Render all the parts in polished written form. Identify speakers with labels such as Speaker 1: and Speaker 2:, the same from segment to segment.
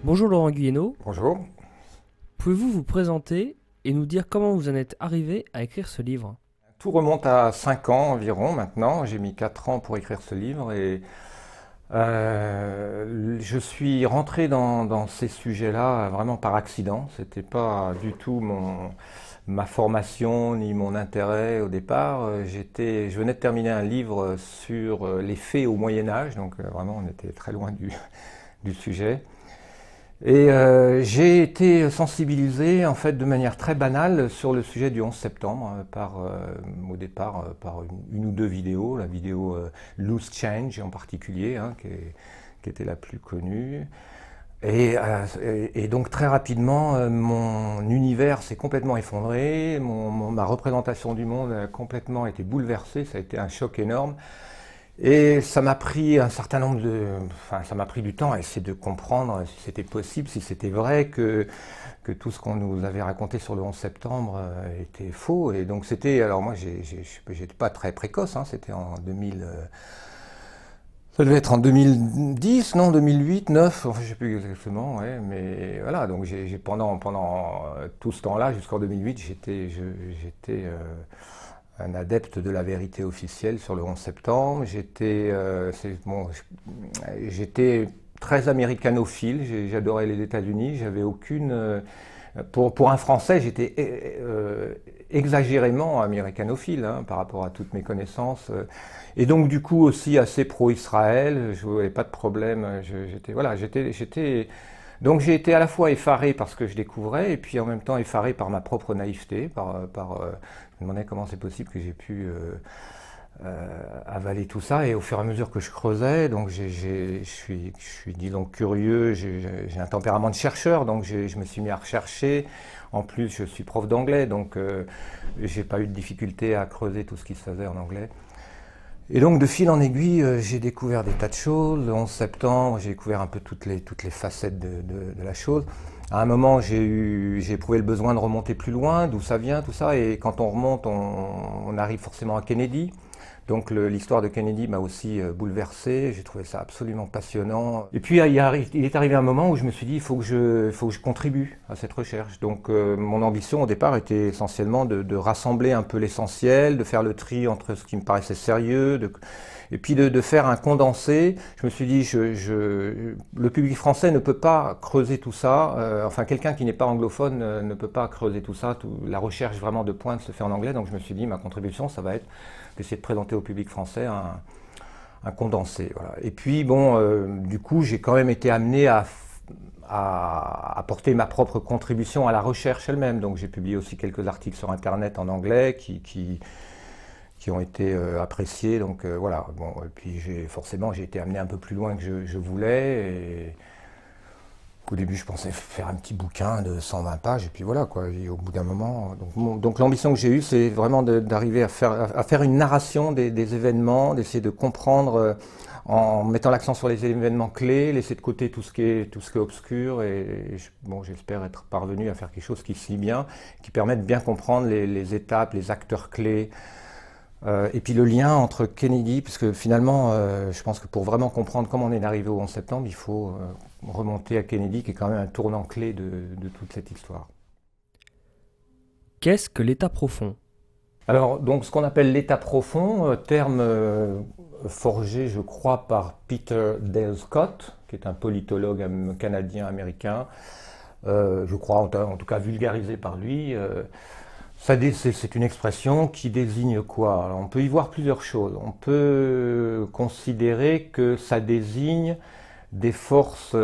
Speaker 1: Bonjour Laurent Guyeno,
Speaker 2: Bonjour.
Speaker 1: pouvez-vous vous présenter et nous dire comment vous en êtes arrivé à écrire ce livre?
Speaker 2: Tout remonte à 5 ans environ maintenant. J'ai mis 4 ans pour écrire ce livre et je suis rentré dans ces sujets-là vraiment par accident. C'était pas du tout ma formation ni mon intérêt au départ. Je venais de terminer un livre sur les fées au Moyen Âge, donc vraiment on était très loin du sujet. Et j'ai été sensibilisé en fait de manière très banale sur le sujet du 11 septembre au départ par une ou deux vidéos, la vidéo Loose Change en particulier, hein, qui était la plus connue. Et donc très rapidement, mon univers s'est complètement effondré, ma représentation du monde a complètement été bouleversée, ça a été un choc énorme. Et ça m'a pris un certain nombre enfin, ça m'a pris du temps à essayer de comprendre si c'était possible, si c'était vrai que tout ce qu'on nous avait raconté sur le 11 septembre était faux. Et donc c'était, alors moi j'étais pas très précoce, hein, c'était en 2000, ça devait être en 2010, non, 2008, 9, enfin, je sais plus exactement, ouais, mais voilà, donc pendant tout ce temps-là, jusqu'en 2008, j'étais un adepte de la vérité officielle sur le 11 septembre. J'étais très américanophile, j'adorais les États-Unis, j'avais aucune... pour un Français, j'étais exagérément américanophile, hein, par rapport à toutes mes connaissances. Et donc du coup aussi assez pro-Israël, je n'avais pas de problème. Donc j'ai été à la fois effaré par ce que je découvrais et puis en même temps effaré par ma propre naïveté, je me demandais comment c'est possible que j'ai pu avaler tout ça. Et au fur et à mesure que je creusais, donc je suis disons curieux, j'ai un tempérament de chercheur, donc je me suis mis à rechercher. En plus, je suis prof d'anglais, donc j'ai pas eu de difficulté à creuser tout ce qui se faisait en anglais. Et donc de fil en aiguille, j'ai découvert des tas de choses. Le 11 septembre, j'ai découvert un peu toutes les facettes de la chose. À un moment, j'ai éprouvé le besoin de remonter plus loin, d'où ça vient, tout ça. Et quand on remonte, on arrive forcément à Kennedy. Donc l'histoire de Kennedy m'a aussi bouleversé, j'ai trouvé ça absolument passionnant. Et puis il est arrivé un moment où je me suis dit, il faut que je contribue à cette recherche. Donc mon ambition au départ était essentiellement de rassembler un peu l'essentiel, de faire le tri entre ce qui me paraissait sérieux, et puis de faire un condensé. Je me suis dit, le public français ne peut pas creuser tout ça, enfin quelqu'un qui n'est pas anglophone ne peut pas creuser tout ça, la recherche vraiment de pointe se fait en anglais, donc je me suis dit, ma contribution, ça va être d'essayer de présenter au public français un condensé. Voilà. Et puis bon, du coup, j'ai quand même été amené à apporter ma propre contribution à la recherche elle-même, donc j'ai publié aussi quelques articles sur internet en anglais qui ont été appréciés. Donc voilà. Bon, et puis forcément j'ai été amené un peu plus loin que je voulais. Et au début je pensais faire un petit bouquin de 120 pages et puis voilà quoi. Et au bout d'un moment, donc l'ambition que j'ai eue, c'est vraiment d'arriver à faire une narration des événements, d'essayer de comprendre en mettant l'accent sur les événements clés, laisser de côté tout ce qui est obscur. Bon, j'espère être parvenu à faire quelque chose qui se lit bien, qui permet de bien comprendre les étapes, les acteurs clés. Et puis le lien entre Kennedy, puisque finalement, je pense que pour vraiment comprendre comment on est arrivé au 11 septembre, il faut remonter à Kennedy, qui est quand même un tournant clé de toute cette histoire.
Speaker 1: Qu'est-ce que l'état profond?
Speaker 2: Alors, donc, ce qu'on appelle l'état profond, terme forgé, je crois, par Peter Dale Scott, qui est un politologue canadien-américain, je crois, en tout cas vulgarisé par lui. C'est une expression qui désigne quoi? Alors, on peut y voir plusieurs choses. On peut considérer que ça désigne des forces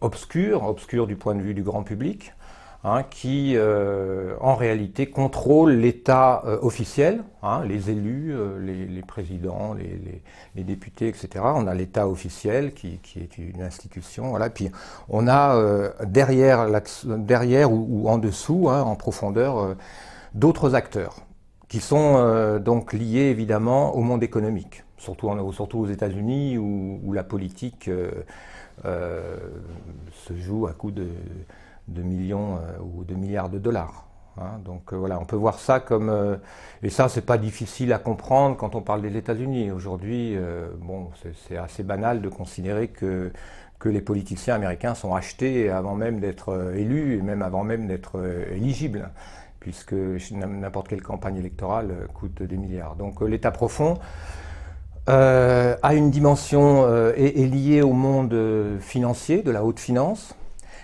Speaker 2: obscures du point de vue du grand public, hein, qui en réalité contrôlent l'État officiel, hein, les élus, les présidents, les députés, etc. On a l'État officiel qui est une institution. Voilà. Puis on a derrière ou en dessous, hein, en profondeur, d'autres acteurs qui sont donc liés évidemment au monde économique, surtout aux États-Unis où la politique se joue à coups de millions ou de milliards de dollars. Hein. Donc voilà, on peut voir ça comme... et ça, c'est pas difficile à comprendre quand on parle des États-Unis. Aujourd'hui, bon, c'est assez banal de considérer que que les politiciens américains sont achetés avant même d'être élus et même avant même d'être éligibles, puisque n'importe quelle campagne électorale coûte des milliards. Donc l'État profond a une dimension est lié au monde financier, de la haute finance,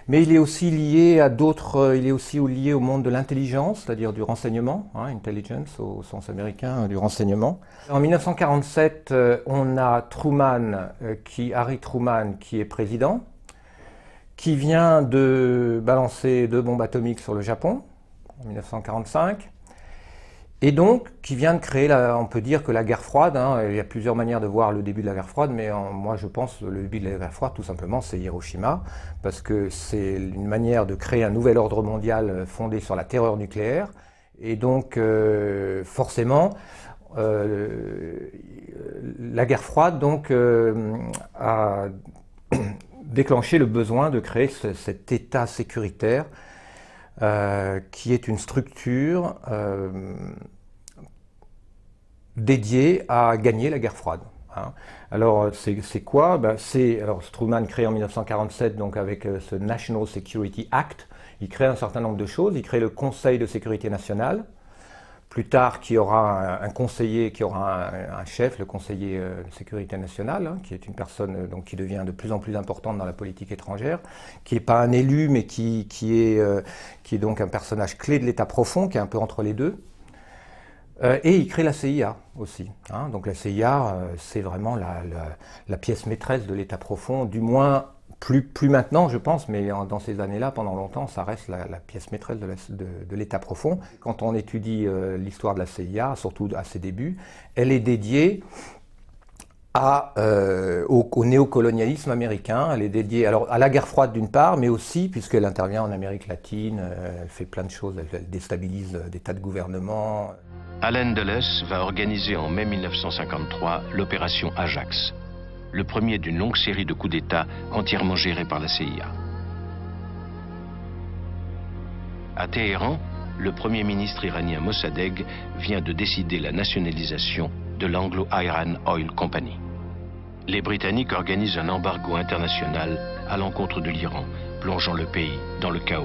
Speaker 2: mais il est aussi lié à d'autres, il est aussi lié au monde de l'intelligence, c'est-à-dire du renseignement, intelligence au sens américain du renseignement. En 1947, on a Harry Truman, qui est président, qui vient de balancer 2 bombes atomiques sur le Japon en 1945. Et donc, qui vient de créer, on peut dire que la guerre froide, il y a plusieurs manières de voir le début de la guerre froide, mais moi je pense que le début de la guerre froide, tout simplement, c'est Hiroshima, parce que c'est une manière de créer un nouvel ordre mondial fondé sur la terreur nucléaire. Et donc, forcément, la guerre froide donc, a déclenché le besoin de créer cet État sécuritaire qui est une structure dédiée à gagner la guerre froide. Alors c'est quoi? Alors Truman crée en 1947 donc avec ce National Security Act, il crée un certain nombre de choses, il crée le Conseil de sécurité nationale. Plus tard, qui aura un conseiller, qui aura un chef, le conseiller de sécurité nationale, qui est une personne donc, qui devient de plus en plus importante dans la politique étrangère, qui n'est pas un élu, mais qui est donc un personnage clé de l'État profond, qui est un peu entre les deux. Et il crée la CIA aussi. Donc la CIA, c'est vraiment la pièce maîtresse de l'État profond, du moins plus maintenant, je pense, mais dans ces années-là, pendant longtemps, ça reste la pièce maîtresse de l'État profond. Quand on étudie l'histoire de la CIA, surtout à ses débuts, elle est dédiée au néocolonialisme américain. Elle est dédiée alors, à la guerre froide d'une part, mais aussi, puisqu'elle intervient en Amérique latine, elle fait plein de choses, elle déstabilise des tas de gouvernements.
Speaker 3: Allen Dulles va organiser en mai 1953 l'opération Ajax, le premier d'une longue série de coups d'État entièrement gérés par la CIA. À Téhéran, le premier ministre iranien Mossadegh vient de décider la nationalisation de l'Anglo-Iran Oil Company. Les Britanniques organisent un embargo international à l'encontre de l'Iran, plongeant le pays dans le chaos.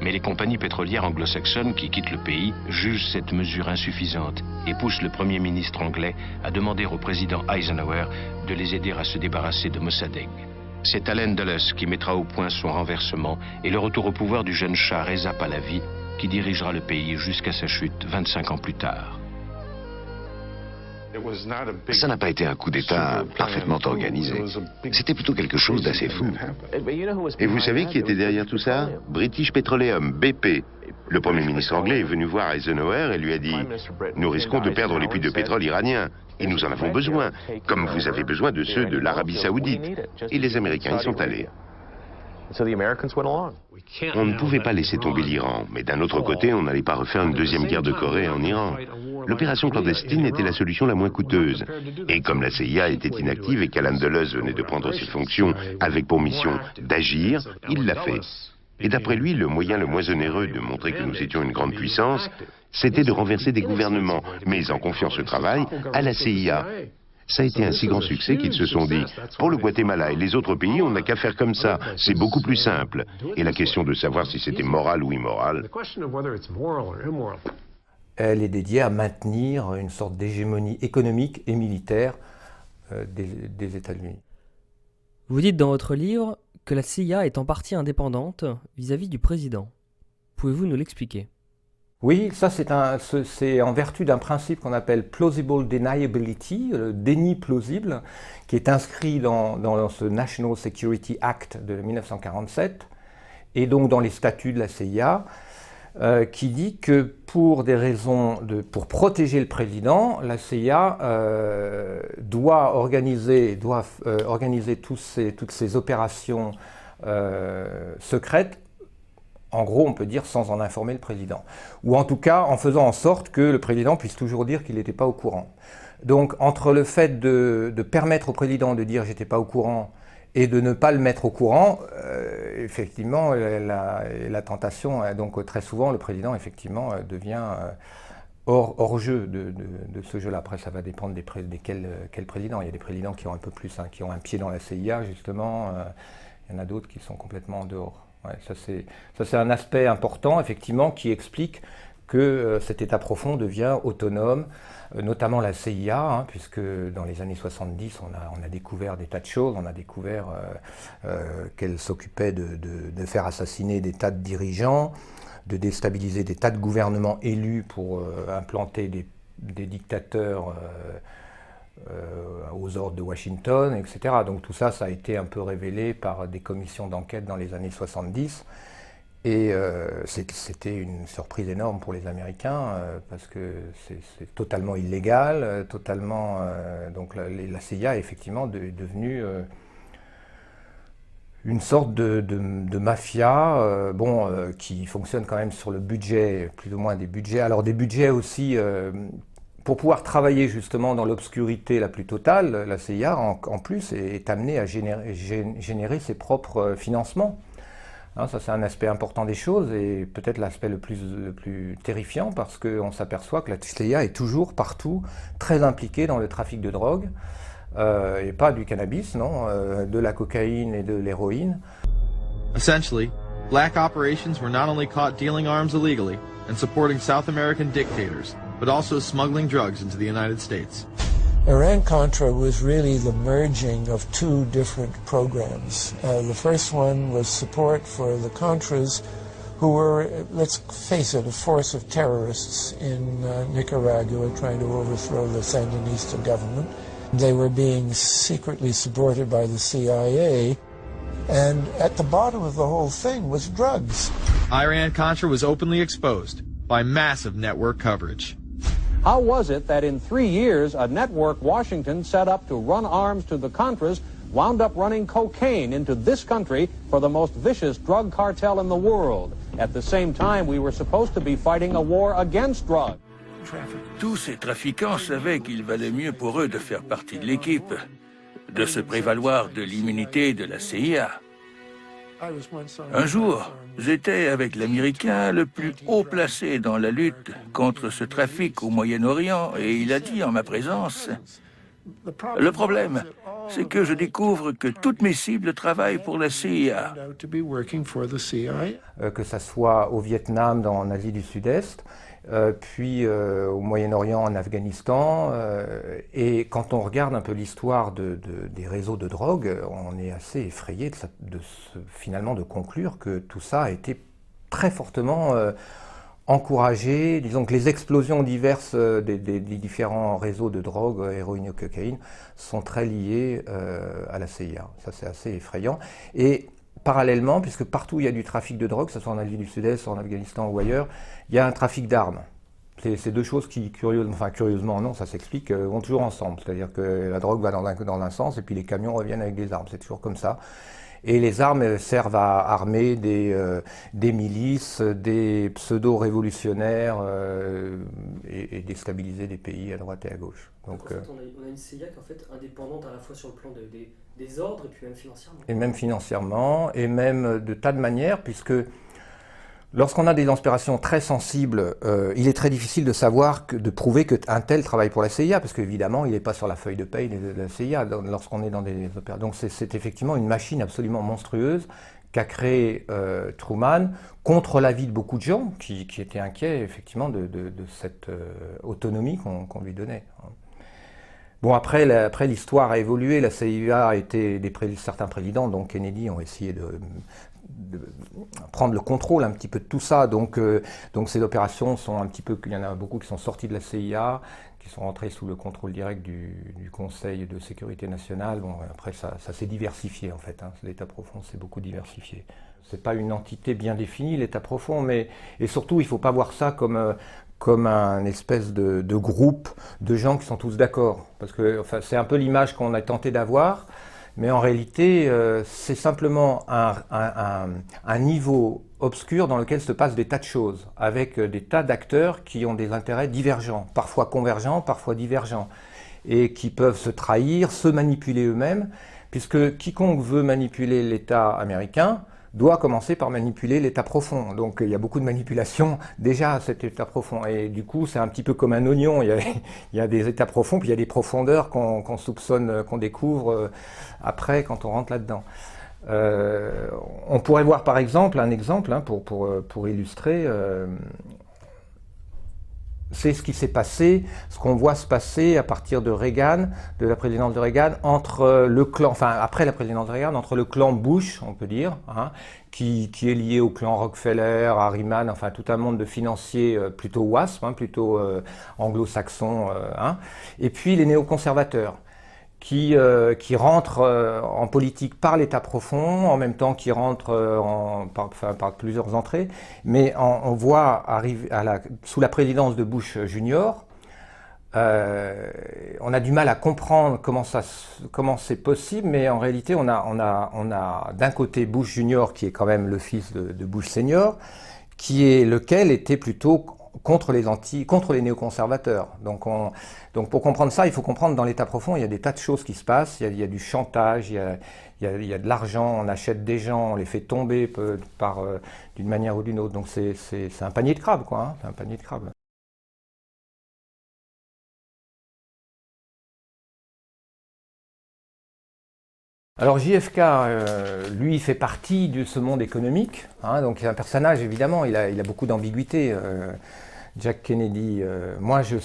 Speaker 3: Mais les compagnies pétrolières anglo-saxonnes qui quittent le pays jugent cette mesure insuffisante et poussent le Premier ministre anglais à demander au président Eisenhower de les aider à se débarrasser de Mossadegh. C'est Allen Dulles qui mettra au point son renversement et le retour au pouvoir du jeune Shah Reza Pahlavi qui dirigera le pays jusqu'à sa chute 25 ans plus tard.
Speaker 4: Ça n'a pas été un coup d'État parfaitement organisé. C'était plutôt quelque chose d'assez fou.
Speaker 5: Et vous savez qui était derrière tout ça? British Petroleum, BP. Le Premier ministre anglais est venu voir Eisenhower et lui a dit « Nous risquons de perdre les puits de pétrole iraniens, et nous en avons besoin, comme vous avez besoin de ceux de l'Arabie Saoudite. » Et les Américains y sont allés. On ne pouvait pas laisser tomber l'Iran, mais d'un autre côté, on n'allait pas refaire une deuxième guerre de Corée en Iran. L'opération clandestine était la solution la moins coûteuse. Et comme la CIA était inactive et qu'Allen Dulles venait de prendre ses fonctions avec pour mission d'agir, il l'a fait. Et d'après lui, le moyen le moins onéreux de montrer que nous étions une grande puissance, c'était de renverser des gouvernements, mais en confiant ce travail à la CIA. Ça a été un si grand succès qu'ils se sont dit, pour le Guatemala et les autres pays, on n'a qu'à faire comme ça, c'est beaucoup plus simple. Et la question de savoir si c'était moral ou immoral.
Speaker 2: Elle est dédiée à maintenir une sorte d'hégémonie économique et militaire des États-Unis.
Speaker 1: Vous dites dans votre livre que la CIA est en partie indépendante vis-à-vis du président. Pouvez-vous nous l'expliquer?
Speaker 2: Oui, ça c'est en vertu d'un principe qu'on appelle plausible deniability, le déni plausible, qui est inscrit dans ce National Security Act de 1947 et donc dans les statuts de la CIA, qui dit que pour des raisons pour protéger le président, la CIA doit organiser toutes ces opérations secrètes. En gros, on peut dire sans en informer le président. Ou en tout cas, en faisant en sorte que le président puisse toujours dire qu'il n'était pas au courant. Donc, entre le fait de permettre au président de dire « j'étais pas au courant » et de ne pas le mettre au courant, effectivement, la tentation, donc très souvent, le président, effectivement, devient hors jeu de ce jeu-là. Après, ça va dépendre quel président. Il y a des présidents qui ont un peu plus, qui ont un pied dans la CIA, justement. Il y en a d'autres qui sont complètement en dehors. Ouais, ça, c'est un aspect important, effectivement, qui explique que cet État profond devient autonome, notamment la CIA, hein, puisque dans les années 70, on a découvert des tas de choses. On a découvert qu'elle s'occupait de faire assassiner des tas de dirigeants, de déstabiliser des tas de gouvernements élus pour implanter des dictateurs aux ordres de Washington, etc. Donc tout ça, ça a été un peu révélé par des commissions d'enquête dans les années 70. Et c'était une surprise énorme pour les Américains, parce que c'est totalement illégal, donc la CIA est effectivement devenue une sorte de mafia, qui fonctionne quand même sur le budget, plus ou moins des budgets. Alors des budgets aussi, pour pouvoir travailler justement dans l'obscurité la plus totale, la CIA en plus est amenée à générer ses propres financements. Hein, ça c'est un aspect important des choses et peut-être l'aspect le plus terrifiant, parce qu'on s'aperçoit que la CIA est toujours partout très impliquée dans le trafic de drogue. Et pas du cannabis, non, de la cocaïne et de l'héroïne.
Speaker 6: Essentially, black operations were not only caught dealing arms illegally and supporting South American dictators, but also smuggling drugs into the United States.
Speaker 7: Iran-Contra was really the merging of two different programs. The first one was support for the Contras, who were, let's face it, a force of terrorists in Nicaragua trying to overthrow the Sandinista government. They were being secretly supported by the CIA, and at the bottom of the whole thing was drugs.
Speaker 6: Iran-Contra was openly exposed by massive network coverage.
Speaker 8: How was it that in 3 years, a network Washington set up to run arms to the Contras wound up running cocaine into this country for the most vicious drug cartel in the world? At the same time, we were supposed to be fighting a war against drugs.
Speaker 9: Tous ces trafiquants savaient qu'il valait mieux pour eux de faire partie de l'équipe, de se prévaloir de l'immunité de la CIA. Un jour, j'étais avec l'Américain le plus haut placé dans la lutte contre ce trafic au Moyen-Orient et il a dit en ma présence, « Le problème, c'est que je découvre que toutes mes cibles travaillent pour la CIA. »
Speaker 2: Que ça soit au Vietnam, en Asie du Sud-Est, puis au Moyen-Orient, en Afghanistan. Et quand on regarde un peu l'histoire des réseaux de drogue, on est assez effrayé finalement de conclure que tout ça a été très fortement encouragé. Disons que les explosions diverses des différents réseaux de drogue, héroïne et cocaïne, sont très liées à la CIA. Ça, c'est assez effrayant. Et parallèlement, puisque partout où il y a du trafic de drogue, que ce soit en Asie du Sud-Est, en Afghanistan ou ailleurs, il y a un trafic d'armes. C'est deux choses qui, curieusement non, ça s'explique, vont toujours ensemble. C'est-à-dire que la drogue va dans un sens et puis les camions reviennent avec des armes. C'est toujours comme ça. Et les armes servent à armer des milices, des pseudo-révolutionnaires et déstabiliser des pays à droite et à gauche.
Speaker 1: Donc, en fait, on a une CIA qui est en fait indépendante à la fois sur le plan des ordres et puis même financièrement.
Speaker 2: Et même financièrement, et même de tas de manières, puisque lorsqu'on a des inspirations très sensibles, il est très difficile de prouver qu'un tel travaille pour la CIA, parce qu'évidemment, il n'est pas sur la feuille de paye de la CIA lorsqu'on est dans des opérations. Donc c'est effectivement une machine absolument monstrueuse qu'a créée Truman contre l'avis de beaucoup de gens qui étaient inquiets effectivement de cette autonomie qu'on lui donnait. Bon, après l'histoire a évolué, la CIA a été, certains présidents, dont Kennedy, ont essayé de prendre le contrôle un petit peu de tout ça. Donc ces opérations sont un petit peu, il y en a beaucoup qui sont sortis de la CIA, qui sont rentrés sous le contrôle direct du Conseil de sécurité nationale. Bon, après ça s'est diversifié en fait, hein. L'État profond s'est beaucoup diversifié. C'est pas une entité bien définie, l'État profond, et surtout il faut pas voir ça comme un espèce de groupe de gens qui sont tous d'accord. Parce que c'est un peu l'image qu'on a tenté d'avoir, mais en réalité, c'est simplement un niveau obscur dans lequel se passent des tas de choses, avec des tas d'acteurs qui ont des intérêts divergents, parfois convergents, parfois divergents, et qui peuvent se trahir, se manipuler eux-mêmes, puisque quiconque veut manipuler l'État américain doit commencer par manipuler l'état profond. Donc il y a beaucoup de manipulation déjà à cet état profond. Et du coup, c'est un petit peu comme un oignon. Il y a des états profonds, puis il y a des profondeurs qu'on soupçonne, qu'on découvre après quand on rentre là-dedans. On pourrait voir par exemple, un exemple hein, pour illustrer, c'est ce qui s'est passé, ce qu'on voit se passer à partir de Reagan, de la présidence de Reagan, entre le clan, enfin après la présidence de Reagan, entre le clan Bush, on peut dire, hein, qui est lié au clan Rockefeller, Harriman, enfin tout un monde de financiers plutôt WASP, hein, plutôt anglo-saxons, hein, et puis les néoconservateurs. Qui rentrent en politique par l'état profond, en même temps qui rentrent par plusieurs entrées, mais on voit arriver sous la présidence de Bush Junior, on a du mal à comprendre comment c'est possible, mais en réalité on a d'un côté Bush Junior qui est quand même le fils de Bush Senior, lequel était plutôt contre les néoconservateurs. Donc pour comprendre ça, il faut comprendre dans l'état profond, il y a des tas de choses qui se passent, il y a du chantage, il y a de l'argent, on achète des gens, on les fait tomber d'une manière ou d'une autre. Donc c'est un panier de crabes, quoi, hein, c'est un panier de crabes. Alors JFK, lui, fait partie de ce monde économique, hein, donc c'est un personnage, évidemment, il a beaucoup d'ambiguïté. Jack Kennedy, moi je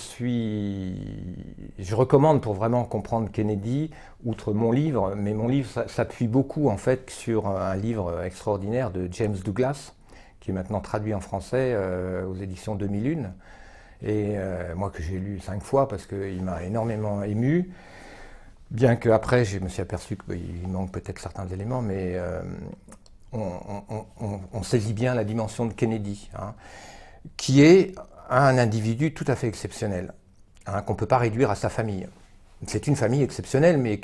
Speaker 2: recommande pour vraiment comprendre Kennedy, outre mon livre, mais mon livre s'appuie beaucoup en fait sur un livre extraordinaire de James Douglas, qui est maintenant traduit en français aux éditions 2001, et moi que j'ai lu 5 fois parce qu'il m'a énormément ému. Bien qu'après, je me suis aperçu qu'il manque peut-être certains éléments, mais on saisit bien la dimension de Kennedy, hein, qui est un individu tout à fait exceptionnel, hein, qu'on ne peut pas réduire à sa famille. C'est une famille exceptionnelle, mais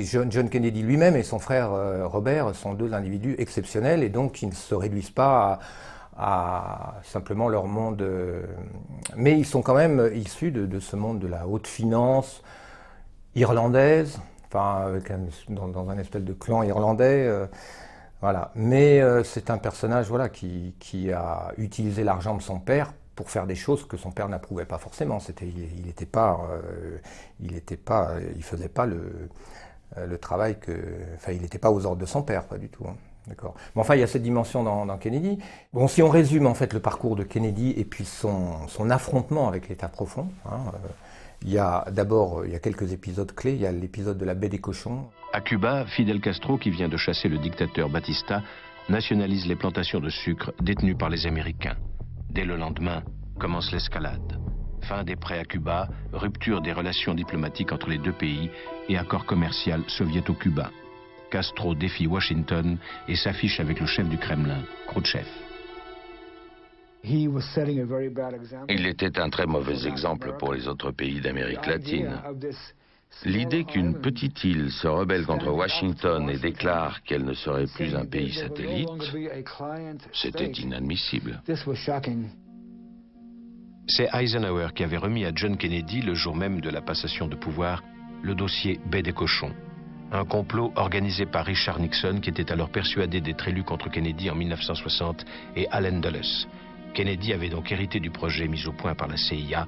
Speaker 2: John Kennedy lui-même et son frère Robert sont 2 individus exceptionnels, et donc qui ne se réduisent pas à simplement leur monde. Mais ils sont quand même issus de ce monde de la haute finance, irlandaise, enfin dans un espèce de clan irlandais, voilà. Mais c'est un personnage, voilà, qui a utilisé l'argent de son père pour faire des choses que son père n'approuvait pas forcément. Il faisait pas le travail enfin il n'était pas aux ordres de son père, pas du tout. Hein. D'accord. Mais enfin, il y a cette dimension dans Kennedy. Bon, si on résume en fait le parcours de Kennedy et puis son affrontement avec l'état profond. Hein, il y a quelques épisodes clés. Il y a l'épisode de la baie des cochons.
Speaker 3: À Cuba, Fidel Castro, qui vient de chasser le dictateur Batista, nationalise les plantations de sucre détenues par les Américains. Dès le lendemain, commence l'escalade. Fin des prêts à Cuba, rupture des relations diplomatiques entre les 2 pays et accord commercial soviéto-cubain. Castro défie Washington et s'affiche avec le chef du Kremlin, Khrouchtchev.
Speaker 10: Il était un très mauvais exemple pour les autres pays d'Amérique latine. L'idée qu'une petite île se rebelle contre Washington et déclare qu'elle ne serait plus un pays satellite, c'était inadmissible.
Speaker 3: C'est Eisenhower qui avait remis à John Kennedy, le jour même de la passation de pouvoir, le dossier baie des cochons. Un complot organisé par Richard Nixon, qui était alors persuadé d'être élu contre Kennedy en 1960, et Allen Dulles. Kennedy avait donc hérité du projet mis au point par la CIA,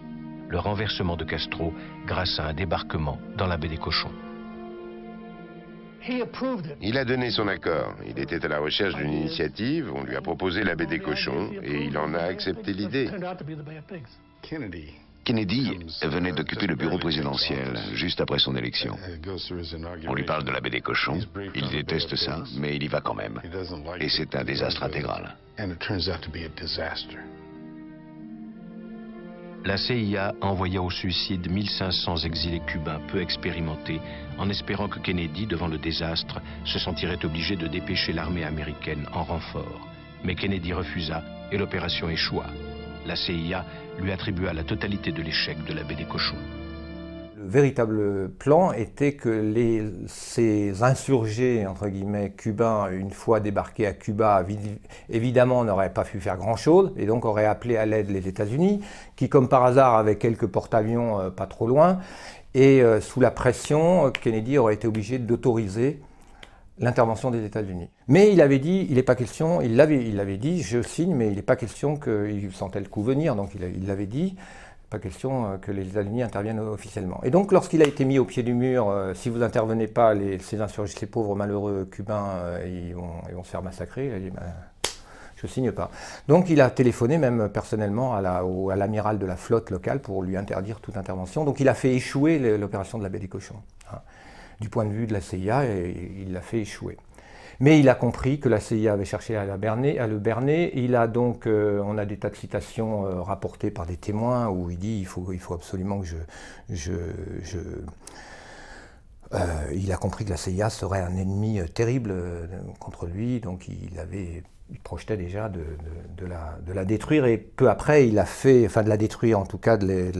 Speaker 3: le renversement de Castro grâce à un débarquement dans la baie des cochons.
Speaker 5: Il a donné son accord. Il était à la recherche d'une initiative, on lui a proposé la baie des cochons et il en a accepté l'idée.
Speaker 4: Kennedy venait d'occuper le bureau présidentiel juste après son élection. On lui parle de la baie des cochons, il déteste ça, mais il y va quand même. Et c'est un désastre intégral.
Speaker 3: La CIA envoya au suicide 1500 exilés cubains peu expérimentés, en espérant que Kennedy, devant le désastre, se sentirait obligé de dépêcher l'armée américaine en renfort. Mais Kennedy refusa et l'opération échoua. La CIA lui attribua la totalité de l'échec de la baie des cochons.
Speaker 2: Le véritable plan était que ces insurgés, entre guillemets, cubains, une fois débarqués à Cuba, évidemment n'auraient pas pu faire grand-chose, et donc auraient appelé à l'aide les États-Unis, qui, comme par hasard, avaient quelques porte-avions pas trop loin, et sous la pression, Kennedy aurait été obligé d'autoriser l'intervention des États-Unis. Mais il avait dit, il n'est pas question, il l'avait dit, je signe, mais il n'est pas question qu'il sentait le coup venir, donc il l'avait dit, pas question que les États-Unis interviennent officiellement. Et donc lorsqu'il a été mis au pied du mur, si vous n'intervenez pas, ces pauvres malheureux cubains, ils vont se faire massacrer, il a dit, je signe pas. Donc il a téléphoné même personnellement à l'amiral de la flotte locale pour lui interdire toute intervention. Donc il a fait échouer l'opération de la baie des Cochons. Hein. Du point de vue de la CIA, il l'a fait échouer. Mais il a compris que la CIA avait cherché à le berner. Il a donc, on a des tas de citations rapportées par des témoins où il dit il faut absolument que il a compris que la CIA serait un ennemi terrible contre lui, donc il projetait déjà de la détruire, et peu après il a fait, enfin de la détruire en tout cas, de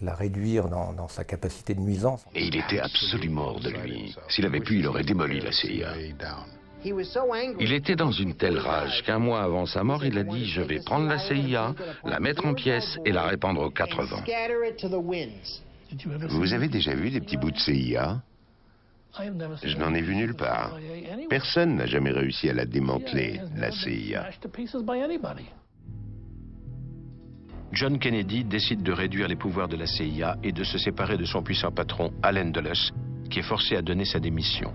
Speaker 2: la réduire dans sa capacité de nuisance.
Speaker 4: Et il était absolument hors de lui. S'il avait pu, il aurait démoli la CIA.
Speaker 10: Il était dans une telle rage qu'un mois avant sa mort, il a dit « Je vais prendre la CIA, la mettre en pièces et la répandre aux quatre vents ».
Speaker 5: Vous avez déjà vu des petits bouts de CIA? Je n'en ai vu nulle part. Personne n'a jamais réussi à la démanteler, la CIA.
Speaker 3: John Kennedy décide de réduire les pouvoirs de la CIA et de se séparer de son puissant patron, Allen Dulles, qui est forcé à donner sa démission.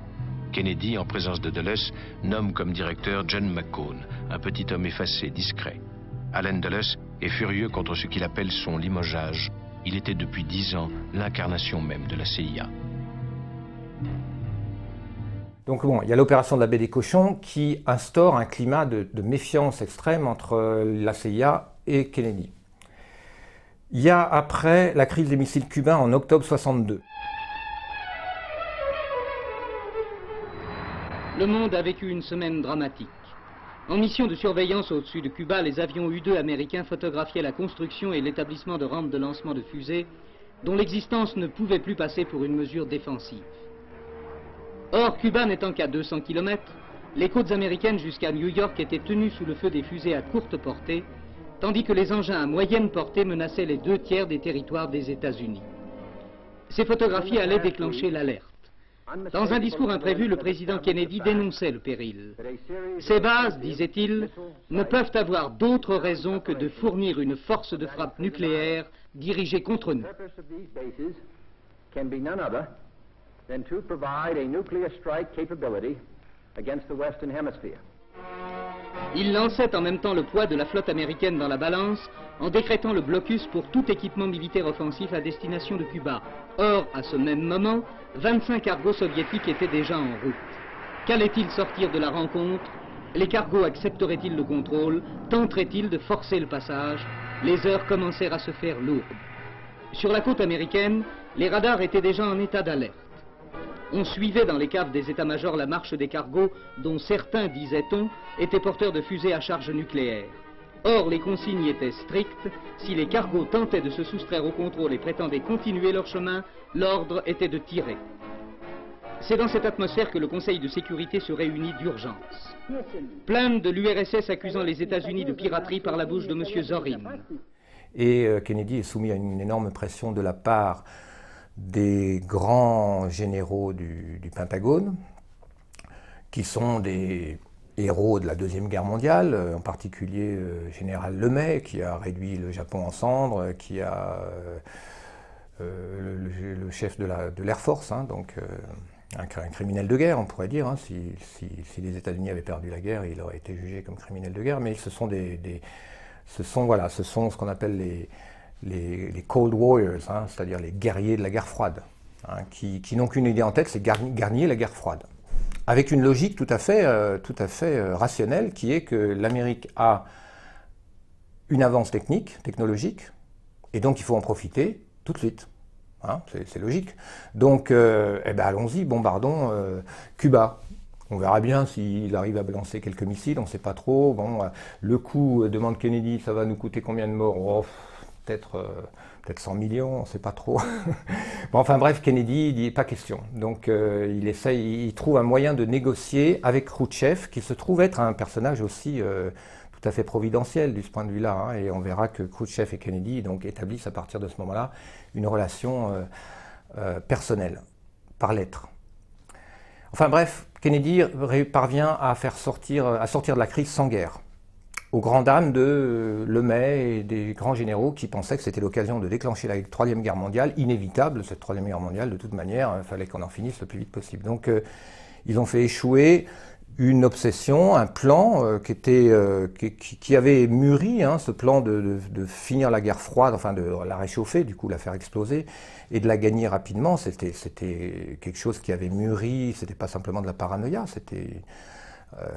Speaker 3: Kennedy, en présence de Dulles, nomme comme directeur John McCone, un petit homme effacé, discret. Allen Dulles est furieux contre ce qu'il appelle son limogeage. Il était depuis 10 ans l'incarnation même de la CIA.
Speaker 2: Donc bon, il y a l'opération de la baie des Cochons qui instaure un climat de méfiance extrême entre la CIA et Kennedy. Il y a après la crise des missiles cubains en octobre 62.
Speaker 11: Le monde a vécu une semaine dramatique. En mission de surveillance au-dessus de Cuba, les avions U-2 américains photographiaient la construction et l'établissement de rampes de lancement de fusées dont l'existence ne pouvait plus passer pour une mesure défensive. Or, Cuba n'étant qu'à 200 km, les côtes américaines jusqu'à New York étaient tenues sous le feu des fusées à courte portée, tandis que les engins à moyenne portée menaçaient les 2/3 des territoires des États-Unis. Ces photographies allaient déclencher l'alerte. Dans un discours imprévu, le président Kennedy dénonçait le péril. Ces bases, disait-il, ne peuvent avoir d'autre raison que de fournir une force de frappe nucléaire dirigée contre nous. Il lançait en même temps le poids de la flotte américaine dans la balance en décrétant le blocus pour tout équipement militaire offensif à destination de Cuba. Or, à ce même moment, 25 cargos soviétiques étaient déjà en route. Qu'allait-il sortir de la rencontre? Les cargos accepteraient-ils le contrôle? Tenteraient-ils de forcer le passage? Les heures commencèrent à se faire lourdes. Sur la côte américaine, les radars étaient déjà en état d'alerte. On suivait dans les caves des états-majors la marche des cargos, dont certains, disait-on, étaient porteurs de fusées à charge nucléaire. Or, les consignes étaient strictes. Si les cargos tentaient de se soustraire au contrôle et prétendaient continuer leur chemin, l'ordre était de tirer. C'est dans cette atmosphère que le Conseil de sécurité se réunit d'urgence. Plainte de l'URSS accusant les États-Unis de piraterie par la bouche de M. Zorin.
Speaker 2: Et Kennedy est soumis à une énorme pression de la part des grands généraux du Pentagone, qui sont des héros de la Deuxième Guerre mondiale, en particulier général Lemay, qui a réduit le Japon en cendres, qui a le chef de l'Air Force, hein, donc un criminel de guerre, on pourrait dire. Hein, si les États-Unis avaient perdu la guerre, il aurait été jugé comme criminel de guerre, mais ce sont ce qu'on appelle les Cold Warriors, hein, c'est-à-dire les guerriers de la guerre froide, hein, qui n'ont qu'une idée en tête, c'est gagner la guerre froide. Avec une logique tout à fait rationnelle, qui est que l'Amérique a une avance technologique, et donc il faut en profiter tout de suite. Hein, c'est logique. Donc, allons-y, bombardons Cuba. On verra bien s'il arrive à balancer quelques missiles, on ne sait pas trop. Bon, le coût, demande Kennedy, ça va nous coûter combien de morts? Oh, peut-être 100 millions, on ne sait pas trop. Bon, enfin bref, Kennedy dit pas question. Donc il trouve un moyen de négocier avec Khrouchtchev, qui se trouve être un personnage aussi tout à fait providentiel de ce point de vue-là. Hein, et on verra que Khrouchtchev et Kennedy donc, établissent à partir de ce moment-là une relation personnelle, par lettre. Enfin bref, Kennedy parvient à sortir de la crise sans guerre, aux grandes dames de Lemay et des grands généraux qui pensaient que c'était l'occasion de déclencher la Troisième Guerre mondiale, inévitable cette Troisième Guerre mondiale, de toute manière, il fallait qu'on en finisse le plus vite possible. Donc ils ont fait échouer une obsession, un plan qui avait mûri, ce plan de finir la guerre froide, enfin de la réchauffer, du coup la faire exploser, et de la gagner rapidement. C'était quelque chose qui avait mûri, c'était pas simplement de la paranoïa, c'était...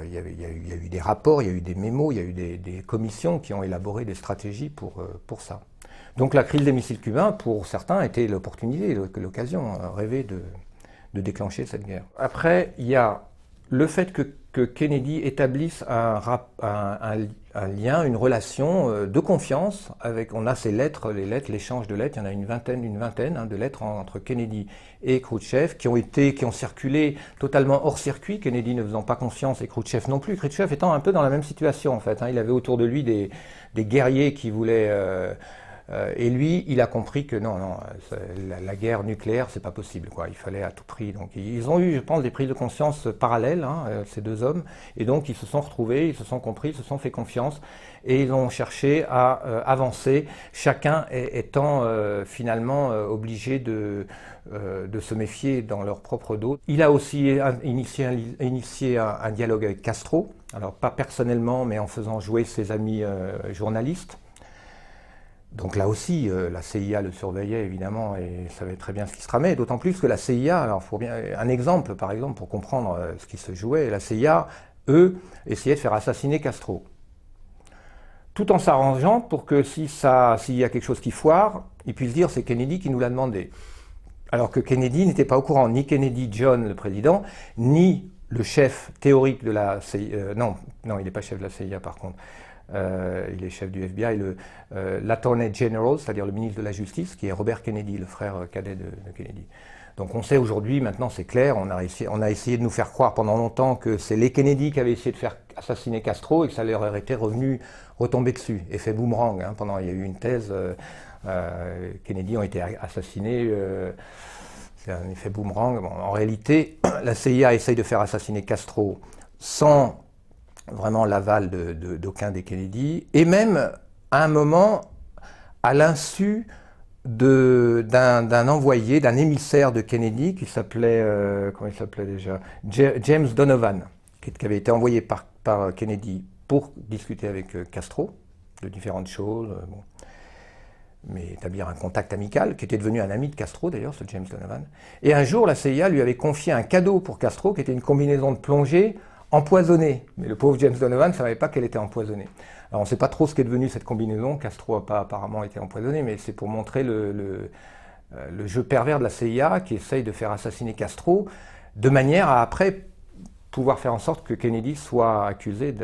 Speaker 2: Il y a eu des rapports, il y a eu des mémos, il y a eu des commissions qui ont élaboré des stratégies pour ça. Donc la crise des missiles cubains, pour certains, était l'opportunité, l'occasion rêvée de déclencher cette guerre. Après, il y a le fait que Kennedy établisse un lien, une relation de confiance avec, on a ces lettres, l'échange de lettres, il y en a une vingtaine de lettres entre Kennedy et Khrouchtchev qui ont circulé totalement hors circuit, Kennedy ne faisant pas confiance et Khrouchtchev non plus, Khrouchtchev étant un peu dans la même situation en fait, il avait autour de lui des guerriers qui voulaient... et lui, il a compris que non, la guerre nucléaire, c'est pas possible, quoi. Il fallait à tout prix. Donc, ils ont eu, je pense, des prises de conscience parallèles, ces deux hommes, et donc ils se sont retrouvés, ils se sont compris, ils se sont fait confiance, et ils ont cherché à avancer, chacun étant finalement obligé de se méfier dans leur propre dos. Il a aussi initié un dialogue avec Castro, alors pas personnellement, mais en faisant jouer ses amis journalistes. Donc là aussi, la CIA le surveillait évidemment et savait très bien ce qui se tramait, d'autant plus que la CIA, alors faut bien un exemple par exemple pour comprendre ce qui se jouait, la CIA, eux, essayaient de faire assassiner Castro. Tout en s'arrangeant pour que s'il y a quelque chose qui foire, ils puissent dire c'est Kennedy qui nous l'a demandé. Alors que Kennedy n'était pas au courant, ni Kennedy John le président, ni le chef théorique de la CIA, non il n'est pas chef de la CIA par contre, il est chef du FBI, l'Attorney General, c'est-à-dire le ministre de la Justice, qui est Robert Kennedy, le frère cadet de Kennedy. Donc on sait aujourd'hui, maintenant c'est clair, on a essayé de nous faire croire pendant longtemps que c'est les Kennedy qui avaient essayé de faire assassiner Castro et que ça leur aurait été retombé dessus. Effet boomerang, il y a eu une thèse, Kennedy ont été assassinés, c'est un effet boomerang. Bon, en réalité, la CIA essaye de faire assassiner Castro sans vraiment l'aval d'aucun des Kennedy, et même à un moment, à l'insu d'un envoyé, d'un émissaire de Kennedy qui s'appelait, comment il s'appelait déjà, James Donovan, qui avait été envoyé par Kennedy pour discuter avec Castro de différentes choses, mais établir un contact amical, qui était devenu un ami de Castro d'ailleurs, ce James Donovan. Et un jour, la CIA lui avait confié un cadeau pour Castro, qui était une combinaison de plongée empoisonnée. Mais le pauvre James Donovan ne savait pas qu'elle était empoisonnée. Alors on ne sait pas trop ce qu'est devenu cette combinaison, Castro n'a pas apparemment été empoisonné, mais c'est pour montrer le jeu pervers de la CIA qui essaye de faire assassiner Castro, de manière à après pouvoir faire en sorte que Kennedy soit accusé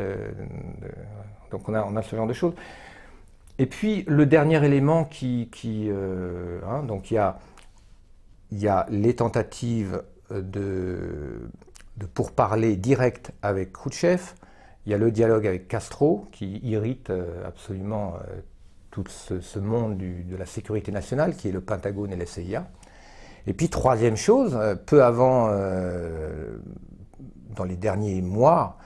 Speaker 2: donc on a ce genre de choses. Et puis le dernier élément donc il y a les tentatives de pourparlers directs avec Khrouchtchev, il y a le dialogue avec Castro qui irrite absolument tout ce monde de la sécurité nationale qui est le Pentagone et la CIA. Et puis troisième chose, peu avant, dans les derniers mois,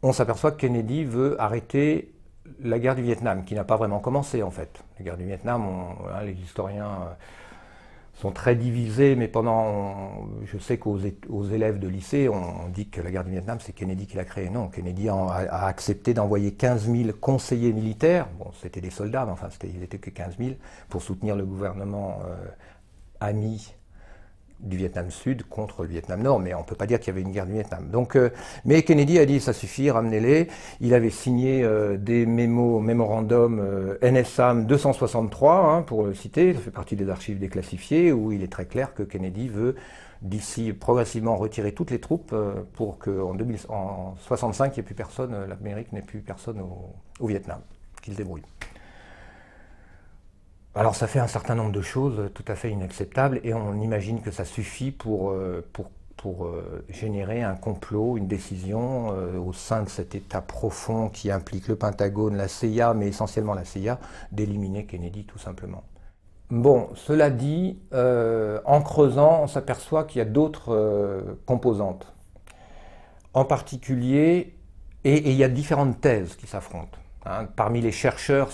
Speaker 2: on s'aperçoit que Kennedy veut arrêter la guerre du Vietnam, qui n'a pas vraiment commencé en fait. La guerre du Vietnam, les historiens sont très divisés, mais je sais qu'aux élèves de lycée, on dit que la guerre du Vietnam, c'est Kennedy qui l'a créée. Non, Kennedy a accepté d'envoyer 15 000 conseillers militaires, bon, c'était des soldats, mais enfin, ils n'étaient que 15 000, pour soutenir le gouvernement ami du Vietnam Sud contre le Vietnam Nord, mais on ne peut pas dire qu'il y avait une guerre du Vietnam. Donc, mais Kennedy a dit, ça suffit, ramenez-les. Il avait signé des mémorandums NSAM 263, pour le citer, ça fait partie des archives déclassifiées, où il est très clair que Kennedy veut, d'ici progressivement, retirer toutes les troupes pour qu'en 1965, il n'y ait plus personne, l'Amérique n'ait plus personne au Vietnam, qu'il se débrouille. Alors ça fait un certain nombre de choses tout à fait inacceptables et on imagine que ça suffit pour générer un complot, une décision au sein de cet État profond qui implique le Pentagone, la CIA, mais essentiellement la CIA, d'éliminer Kennedy tout simplement. Bon, cela dit, en creusant, on s'aperçoit qu'il y a d'autres composantes en particulier, et il y a différentes thèses qui s'affrontent. Hein, parmi les chercheurs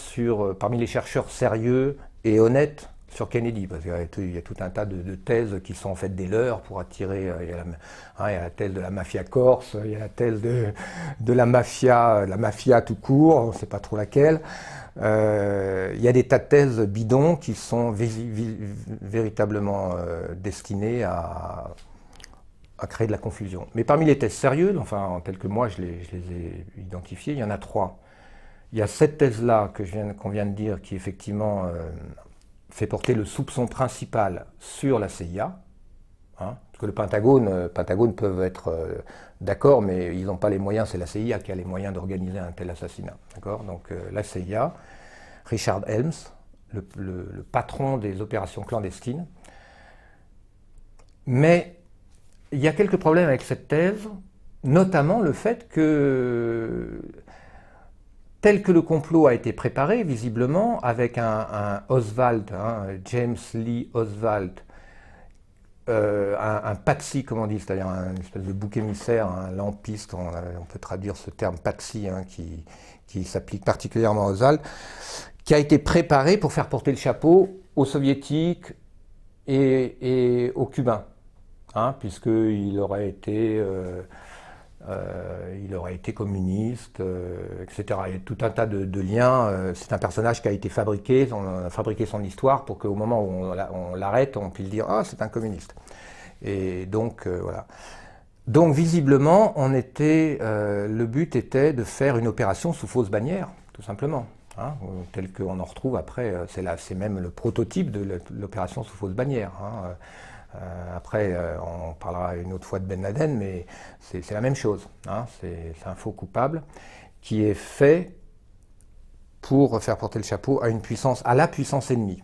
Speaker 2: sérieux et honnêtes sur Kennedy, parce qu'il y a tout un tas de thèses qui sont en fait des leurs pour attirer. Il y a la thèse de la mafia corse, il y a la thèse de la mafia tout court, on ne sait pas trop laquelle. Il y a des tas de thèses bidons qui sont véritablement destinées à créer de la confusion. Mais parmi les thèses sérieuses, enfin telles que moi je les ai identifiées, il y en a 3. Il y a cette thèse-là qu'on vient de dire qui effectivement fait porter le soupçon principal sur la CIA, hein, parce que le Pentagone peuvent être d'accord, mais ils n'ont pas les moyens, c'est la CIA qui a les moyens d'organiser un tel assassinat. Donc la CIA, Richard Helms, le patron des opérations clandestines, mais il y a quelques problèmes avec cette thèse, notamment le fait que tel que le complot a été préparé, visiblement, avec un Oswald, James Lee Oswald, un patsy, comme on dit, c'est-à-dire un espèce de bouc émissaire, un lampiste, on peut traduire ce terme patsy, qui s'applique particulièrement à Oswald, qui a été préparé pour faire porter le chapeau aux soviétiques et aux cubains, puisqu'il aurait été communiste, etc. Il y a tout un tas de liens. C'est un personnage qui a été fabriqué, on a fabriqué son histoire pour qu'au moment où on l'arrête, on puisse dire « Ah, c'est un communiste ». Et donc, voilà. Donc, visiblement, le but était de faire une opération sous fausse bannière, tout simplement. Tel qu'on en retrouve après, c'est même le prototype de l'opération sous fausse bannière. Après, on parlera une autre fois de Ben Laden, mais c'est la même chose. C'est un faux coupable qui est fait pour faire porter le chapeau à la puissance ennemie.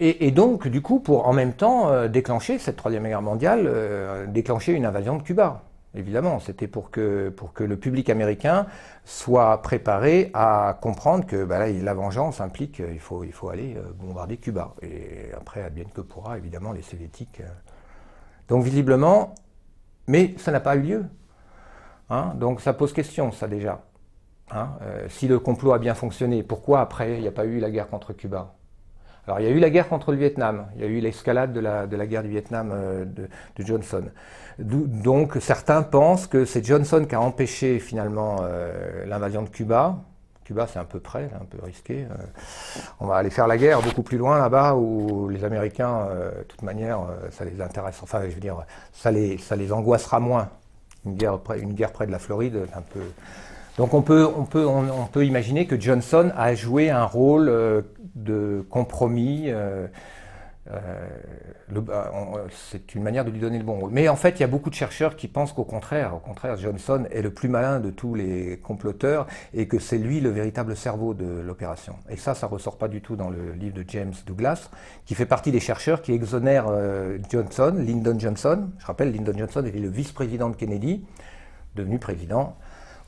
Speaker 2: Et donc, du coup, pour en même temps déclencher cette Troisième Guerre mondiale, déclencher une invasion de Cuba. Évidemment, c'était pour que le public américain soit préparé à comprendre que la vengeance implique qu'il faut aller bombarder Cuba. Et après, advienne que pourra, évidemment, les soviétiques. Donc visiblement, mais ça n'a pas eu lieu. Donc ça pose question, ça déjà. Si le complot a bien fonctionné, pourquoi après il n'y a pas eu la guerre contre Cuba ? Alors il y a eu la guerre contre le Vietnam, il y a eu l'escalade de la guerre du Vietnam de Johnson. Donc certains pensent que c'est Johnson qui a empêché finalement l'invasion de Cuba. Cuba c'est un peu près, un peu risqué. On va aller faire la guerre beaucoup plus loin là-bas où les Américains, de toute manière, ça les intéresse. Enfin je veux dire, ça les angoissera moins. Une guerre près de la Floride, un peu... Donc on peut imaginer que Johnson a joué un rôle de compromis. C'est une manière de lui donner le bon rôle. Mais en fait, il y a beaucoup de chercheurs qui pensent qu'au contraire, Johnson est le plus malin de tous les comploteurs et que c'est lui le véritable cerveau de l'opération. Et ça ressort pas du tout dans le livre de James Douglas, qui fait partie des chercheurs qui exonèrent Lyndon Johnson. Je rappelle, Lyndon Johnson était le vice-président de Kennedy, devenu président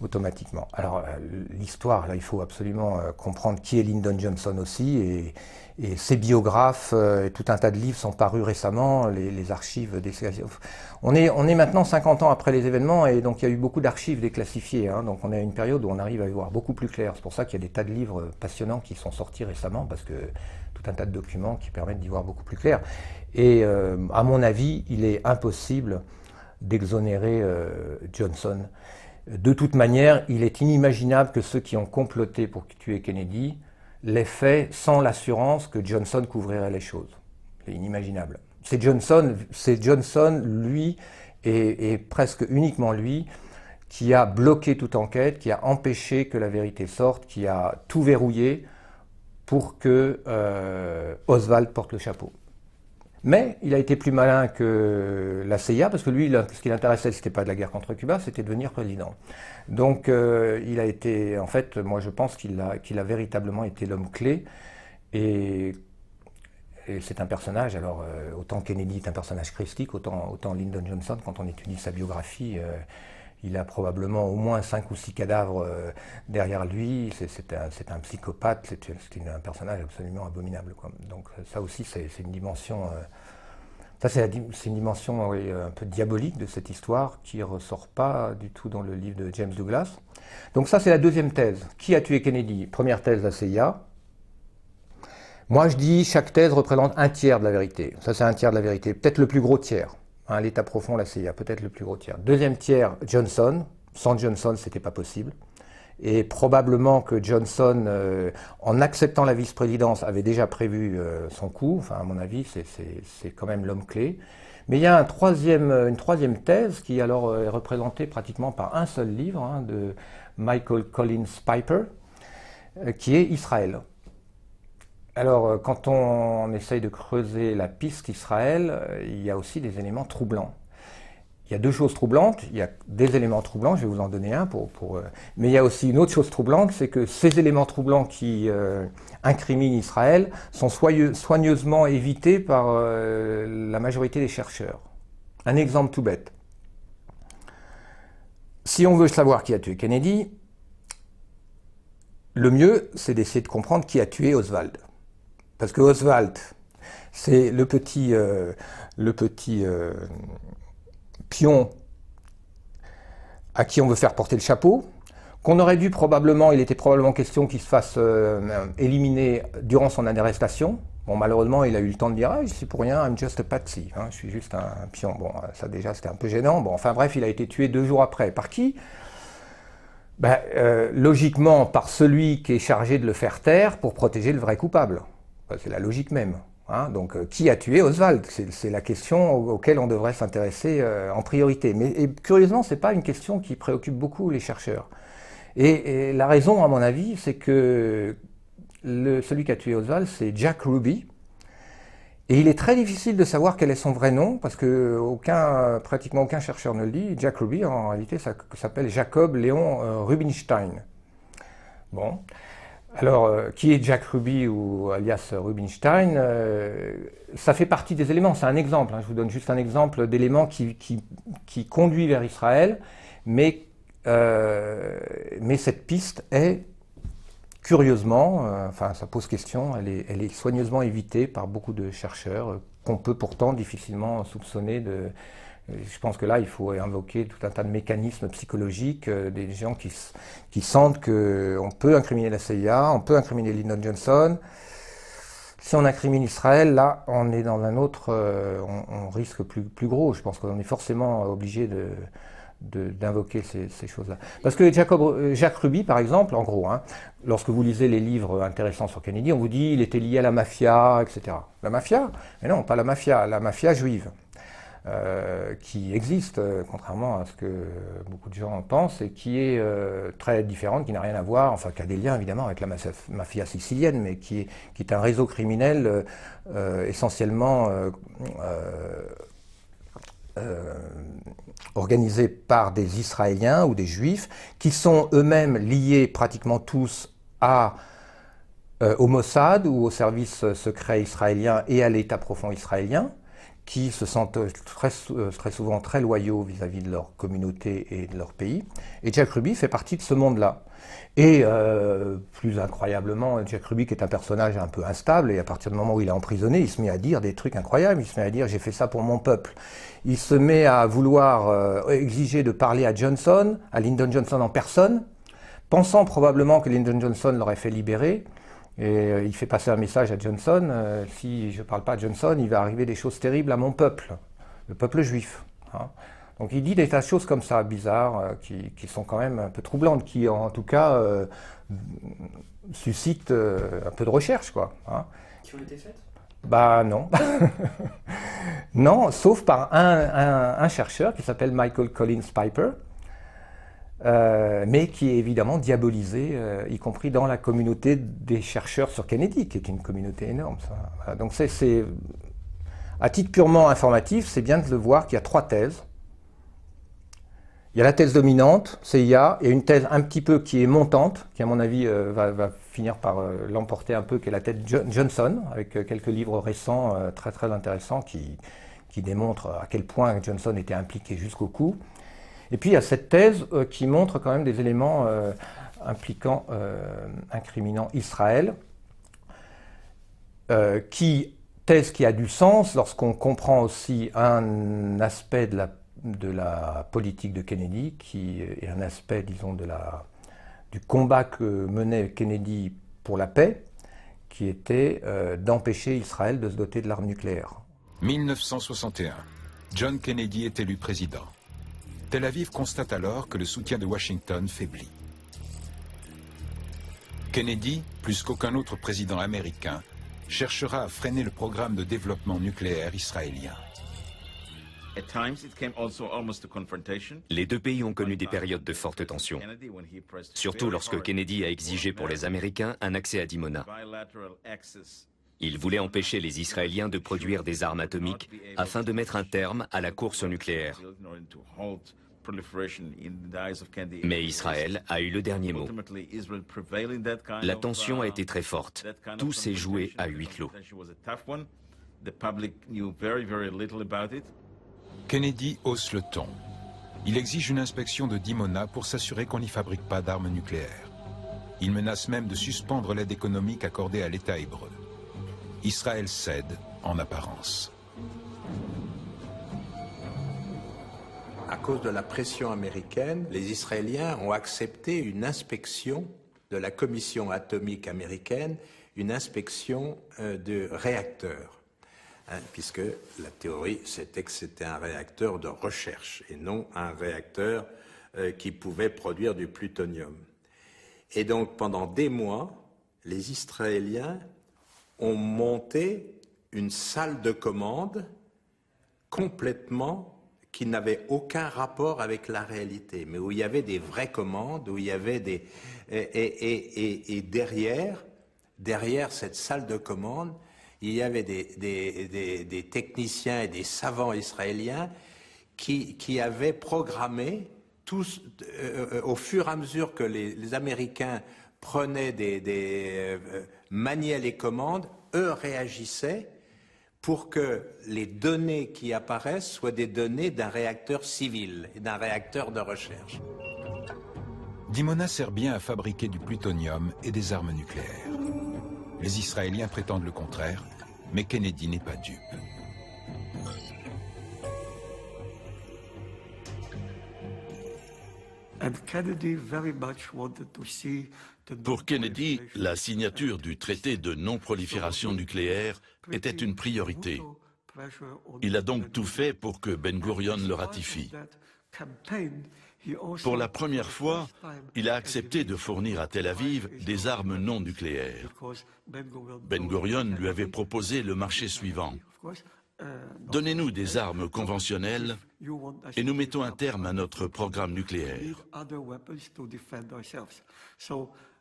Speaker 2: automatiquement. Alors l'histoire, là il faut absolument comprendre qui est Lyndon Johnson aussi, et ses biographes, et tout un tas de livres sont parus récemment, les archives déclassifiées. On est maintenant 50 ans après les événements, et donc il y a eu beaucoup d'archives déclassifiées, donc on est à une période où on arrive à y voir beaucoup plus clair. C'est pour ça qu'il y a des tas de livres passionnants qui sont sortis récemment, parce que tout un tas de documents qui permettent d'y voir beaucoup plus clair. Et à mon avis, il est impossible d'exonérer Johnson. De toute manière, il est inimaginable que ceux qui ont comploté pour tuer Kennedy l'aient fait sans l'assurance que Johnson couvrirait les choses. C'est inimaginable. C'est Johnson, lui, et presque uniquement lui, qui a bloqué toute enquête, qui a empêché que la vérité sorte, qui a tout verrouillé pour que Oswald porte le chapeau. Mais il a été plus malin que la CIA, parce que lui, ce qui l'intéressait, c'était pas de la guerre contre Cuba, c'était de devenir président. Donc il a été, en fait, moi je pense qu'il a véritablement été l'homme clé, et c'est un personnage, alors autant Kennedy est un personnage christique, autant Lyndon Johnson, quand on étudie sa biographie, il a probablement au moins 5 ou 6 cadavres derrière lui, c'est un psychopathe, c'est un personnage absolument abominable, quoi. Donc ça aussi c'est une dimension Ça, c'est une dimension oui, un peu diabolique de cette histoire qui ne ressort pas du tout dans le livre de James Douglas. Donc ça, c'est la deuxième thèse. Qui a tué Kennedy? Première thèse, la CIA. Moi, je dis chaque thèse représente un tiers de la vérité. Ça, c'est un tiers de la vérité. Peut-être le plus gros tiers. Hein, l'état profond, la CIA, peut-être le plus gros tiers. Deuxième tiers, Johnson. Sans Johnson, ce n'était pas possible. Et probablement que Johnson, en acceptant la vice-présidence, avait déjà prévu son coup. Enfin, à mon avis, c'est quand même l'homme clé. Mais il y a une troisième thèse qui alors est représentée pratiquement par un seul livre hein, de Michael Collins Piper, qui est Israël. Alors, quand on essaye de creuser la piste Israël, il y a aussi des éléments troublants. Il y a deux choses troublantes, il y a des éléments troublants, je vais vous en donner un, mais il y a aussi une autre chose troublante, c'est que ces éléments troublants qui incriminent Israël sont soigneusement évités par la majorité des chercheurs. Un exemple tout bête. Si on veut savoir qui a tué Kennedy, le mieux, c'est d'essayer de comprendre qui a tué Oswald. Parce que Oswald, c'est le petit pion à qui on veut faire porter le chapeau, qu'on aurait dû probablement, il était probablement question qu'il se fasse éliminer durant son arrestation. Bon, malheureusement, il a eu le temps de dire « Ah, je suis pour rien, I'm just a patsy hein, », je suis juste un pion. Bon, ça déjà, c'était un peu gênant. Bon, enfin bref, il a été tué 2 jours après. Par qui? Logiquement, par celui qui est chargé de le faire taire pour protéger le vrai coupable. C'est la logique même. Hein, donc, qui a tué Oswald? C'est la question auquel on devrait s'intéresser en priorité. Mais curieusement, ce n'est pas une question qui préoccupe beaucoup les chercheurs. Et la raison, à mon avis, c'est que celui qui a tué Oswald, c'est Jack Ruby. Et il est très difficile de savoir quel est son vrai nom, parce que pratiquement aucun chercheur ne le dit. Jack Ruby, en réalité, ça s'appelle Jacob Léon Rubinstein. Bon. Alors, qui est Jack Ruby ou alias Rubinstein? Ça fait partie des éléments, c'est un exemple, hein, je vous donne juste un exemple d'éléments qui conduit vers Israël, mais cette piste est curieusement, enfin ça pose question, elle est soigneusement évitée par beaucoup de chercheurs qu'on peut pourtant difficilement soupçonner de... Je pense que là, il faut invoquer tout un tas de mécanismes psychologiques, des gens qui sentent qu'on peut incriminer la CIA, on peut incriminer Lyndon Johnson. Si on incrimine Israël, là, on est dans un autre... on risque plus gros. Je pense qu'on est forcément obligé d'invoquer ces choses-là. Parce que Jack Ruby, par exemple, en gros, hein, lorsque vous lisez les livres intéressants sur Kennedy, on vous dit qu'il était lié à la mafia, etc. La mafia? Mais non, pas la mafia juive. Qui existe, contrairement à ce que beaucoup de gens pensent, et qui est très différente, qui n'a rien à voir, enfin qui a des liens évidemment avec la mafia sicilienne, mais qui est un réseau criminel essentiellement organisé par des Israéliens ou des Juifs, qui sont eux-mêmes liés pratiquement tous au Mossad ou au service secret israélien et à l'état profond israélien, qui se sentent très souvent très loyaux vis-à-vis de leur communauté et de leur pays. Et Jack Ruby fait partie de ce monde-là. Et plus incroyablement, Jack Ruby, qui est un personnage un peu instable, et à partir du moment où il est emprisonné, il se met à dire des trucs incroyables, il se met à dire « j'ai fait ça pour mon peuple ». Il se met à vouloir exiger de parler à Johnson, à Lyndon Johnson en personne, pensant probablement que Lyndon Johnson l'aurait fait libérer. Et il fait passer un message à Johnson, si je ne parle pas à Johnson, il va arriver des choses terribles à mon peuple, le peuple juif. Hein. Donc il dit des tas de choses comme ça, bizarres, qui sont quand même un peu troublantes, qui en tout cas suscitent un peu de recherche, quoi. Hein.
Speaker 1: Qui ont été faites?
Speaker 2: Bah non. Non, sauf par un chercheur qui s'appelle Michael Collins Piper, mais qui est évidemment diabolisé, y compris dans la communauté des chercheurs sur Kennedy, qui est une communauté énorme. Ça. Voilà. Donc à titre purement informatif, c'est bien de le voir qu'il y a 3 thèses. Il y a la thèse dominante, CIA, et une thèse un petit peu qui est montante, qui à mon avis va finir par l'emporter un peu, qui est la thèse Johnson, avec quelques livres récents très très intéressants qui démontrent à quel point Johnson était impliqué jusqu'au cou. Et puis il y a cette thèse qui montre quand même des éléments incriminant Israël, qui thèse qui a du sens lorsqu'on comprend aussi un aspect de la politique de Kennedy, qui est un aspect, disons, du combat que menait Kennedy pour la paix, qui était d'empêcher Israël de se doter de l'arme nucléaire.
Speaker 12: 1961. John Kennedy est élu président. Tel Aviv constate alors que le soutien de Washington faiblit. Kennedy, plus qu'aucun autre président américain, cherchera à freiner le programme de développement nucléaire israélien.
Speaker 13: Les deux pays ont connu des périodes de forte tension, surtout lorsque Kennedy a exigé pour les Américains un accès à Dimona. Il voulait empêcher les Israéliens de produire des armes atomiques afin de mettre un terme à la course au nucléaire. Mais Israël a eu le dernier mot. La tension a été très forte. Tout s'est joué à huis clos.
Speaker 12: Kennedy hausse le ton. Il exige une inspection de Dimona pour s'assurer qu'on n'y fabrique pas d'armes nucléaires. Il menace même de suspendre l'aide économique accordée à l'État hébreu. Israël cède en apparence.
Speaker 14: À cause de la pression américaine, les Israéliens ont accepté une inspection de la Commission atomique américaine, une inspection de réacteurs. Puisque la théorie, c'était que c'était un réacteur de recherche et non un réacteur qui pouvait produire du plutonium. Et donc, pendant des mois, les Israéliens ont monté une salle de commande complètement qui n'avait aucun rapport avec la réalité, mais où il y avait des vraies commandes, où il y avait des... Et derrière cette salle de commande, il y avait des techniciens et des savants israéliens qui avaient programmé, tous, au fur et à mesure que les Américains prenaient maniaient les commandes, eux réagissaient pour que les données qui apparaissent soient des données d'un réacteur civil et d'un réacteur de recherche.
Speaker 12: Dimona sert bien à fabriquer du plutonium et des armes nucléaires. Les Israéliens prétendent le contraire, mais Kennedy n'est pas dupe.
Speaker 15: Pour Kennedy, la signature du traité de non-prolifération nucléaire était une priorité. Il a donc tout fait pour que Ben Gurion le ratifie. Pour la première fois, il a accepté de fournir à Tel Aviv des armes non nucléaires. Ben Gurion lui avait proposé le marché suivant. Donnez-nous des armes conventionnelles et nous mettons un terme à notre programme nucléaire.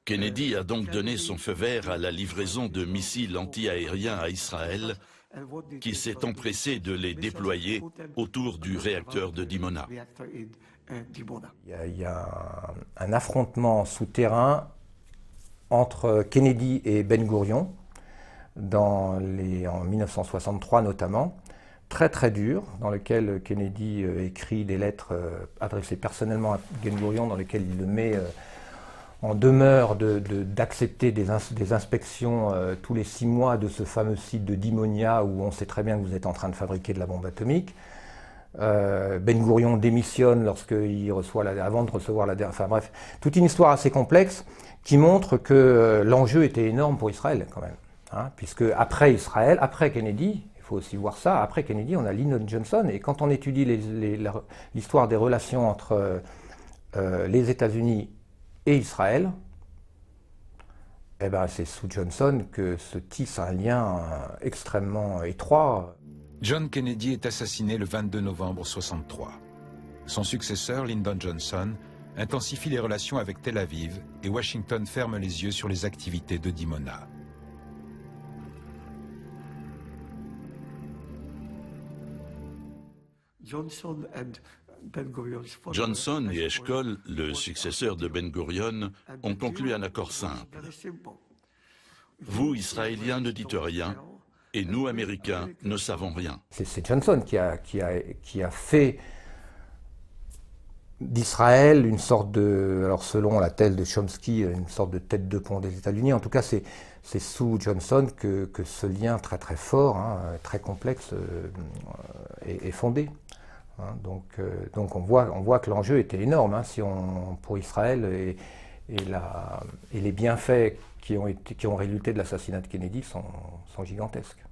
Speaker 15: Kennedy a donc donné son feu vert à la livraison de missiles anti-aériens à Israël, qui s'est empressé de les déployer autour du réacteur de Dimona.
Speaker 2: Il y a un affrontement souterrain entre Kennedy et Ben Gurion, en 1963 notamment, très très dur, dans lequel Kennedy écrit des lettres adressées personnellement à Ben Gurion, dans lesquelles il le met en demeure d'accepter des inspections tous les 6 mois de ce fameux site de Dimonia où on sait très bien que vous êtes en train de fabriquer de la bombe atomique. Ben Gurion démissionne lorsqu'il reçoit avant de recevoir la dernière. Enfin bref, toute une histoire assez complexe qui montre que l'enjeu était énorme pour Israël quand même. Puisque après Israël, après Kennedy, il faut aussi voir ça, après Kennedy, on a Lyndon Johnson, et quand on étudie l'histoire des relations entre les États-Unis et Israël, eh ben c'est sous Johnson que se tisse un lien extrêmement étroit.
Speaker 12: John Kennedy est assassiné le 22 novembre 1963. Son successeur, Lyndon Johnson, intensifie les relations avec Tel Aviv et Washington ferme les yeux sur les activités de Dimona.
Speaker 15: Johnson et Eshkol, le successeur de Ben Gurion, ont conclu un accord simple. Vous, Israéliens, ne dites rien, et nous, Américains, ne savons rien.
Speaker 2: C'est Johnson qui a fait d'Israël, une sorte de, alors selon la thèse de Chomsky, une sorte de tête de pont des États-Unis. En tout cas, c'est sous Johnson que ce lien très très fort, très complexe, est fondé. Donc on voit que l'enjeu était énorme pour Israël et les bienfaits qui ont résulté de l'assassinat de Kennedy sont gigantesques.